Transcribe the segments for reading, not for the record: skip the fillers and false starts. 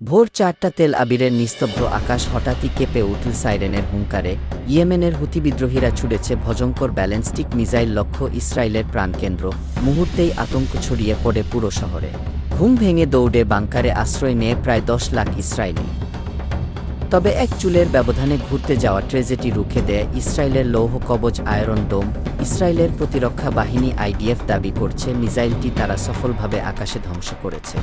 ভোর ৪টা তেল আবিরের নিস্তব্ধ আকাশ হঠাৎই কেঁপে উঠল সাইরেনের হুঙ্কারে। ইয়েমেনের হুথি বিদ্রোহীরা ছুড়েছে ভয়ঙ্কর ব্যালিস্টিক মিসাইল, লক্ষ্য ইসরায়েলের প্রাণকেন্দ্র। মুহূর্তেই আতঙ্ক ছড়িয়ে পড়ে পুরো শহরে। ঘুম ভেঙে দৌড়ে বাংকারে আশ্রয় নিয়ে প্রায় ১০ লাখ ইসরায়েলি। তবে এক চুলের ব্যবধানে ঘুরতে যাওয়া ট্রেজেডি রুখে দেয় ইসরায়েলের লৌহ কবচ আয়রন ডোম। ইসরায়েলের প্রতিরক্ষা বাহিনী আইডিএফ দাবি করছে মিসাইলটি তারা সফলভাবে আকাশে ধ্বংস করেছে।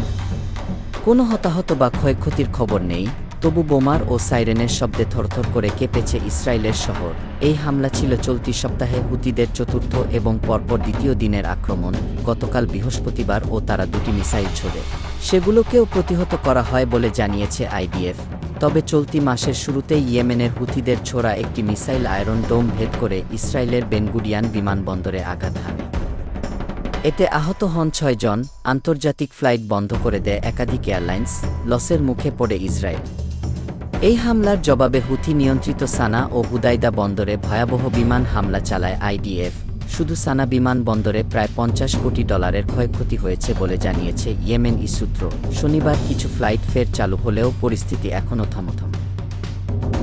কোনো হতাহত বা ক্ষয়ক্ষতির খবর নেই, তবু বোমার ও সাইরেনের শব্দে থরথর করে কেঁপেছে ইসরায়েলের শহর। এই হামলা ছিল চলতি সপ্তাহে হুতিদের চতুর্থ এবং পরপর দ্বিতীয় দিনের আক্রমণ। গতকাল বৃহস্পতিবার ও তারা দুটি মিসাইল ছোড়ে, সেগুলোকেও প্রতিহত করা হয় বলে জানিয়েছে আইডিএফ। তবে চলতি মাসের শুরুতেই ইয়েমেনের হুতিদের ছোড়া একটি মিসাইল আয়রন ডোম ভেদ করে ইসরায়েলের বেনগুরিয়ান বিমানবন্দরে আঘাত হানে। এতে আহত হন ৬ জন। আন্তর্জাতিক ফ্লাইট বন্ধ করে দেয় একাধিক এয়ারলাইন্স। লসের মুখে পড়ে ইসরায়েল। এই হামলার জবাবে হুথি নিয়ন্ত্রিত সানা ও হুদাইদা বন্দরে ভয়াবহ বিমান হামলা চালায় আইডিএফ। শুধু সানা বিমানবন্দরে প্রায় $৫০ কোটি ক্ষয়ক্ষতি হয়েছে বলে জানিয়েছে ইয়েমেন সূত্র। শনিবার কিছু ফ্লাইট ফের চালু হলেও পরিস্থিতি এখনও থমথম।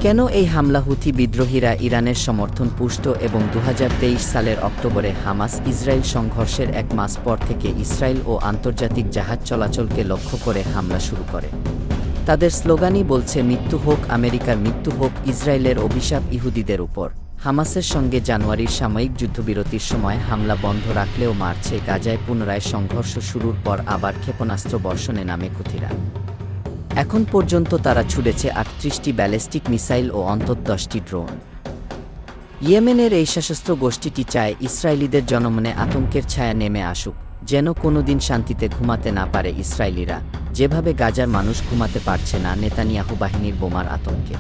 কেন এই হামলা? হুথি বিদ্রোহীরা ইরানের সমর্থন পুষ্ট এবং ২০২৩ সালের অক্টোবরে হামাস ইসরায়েল সংঘর্ষের ১ মাস পর থেকে ইসরায়েল ও আন্তর্জাতিক জাহাজ চলাচলকে লক্ষ্য করে হামলা শুরু করে। তাদের স্লোগানই বলছে, মৃত্যু হোক আমেরিকার, মৃত্যু হোক ইসরায়েলের অভিশাপ ইহুদিদের উপর। হামাসের সঙ্গে জানুয়ারির সাময়িক যুদ্ধবিরতির সময় হামলা বন্ধ রাখলেও মার্চে গাজায় পুনরায় সংঘর্ষ শুরুর পর আবার ক্ষেপণাস্ত্র বর্ষণে নামে হুথিরা। এখন পর্যন্ত তারা ছুড়েছে ৩৮টি ব্যালিস্টিক মিসাইল ও অন্তত ১০টি ড্রোন। ইয়েমেনের এই সশস্ত্র গোষ্ঠীটি চায় ইসরায়েলিদের জনমনে আতঙ্কের ছায়া নেমে আসুক, যেন কোনোদিন শান্তিতে ঘুমাতে না পারে ইসরায়েলিরা, যেভাবে গাজার মানুষ ঘুমাতে পারছে না নেতানিয়াহু বাহিনীর বোমার আতঙ্কে।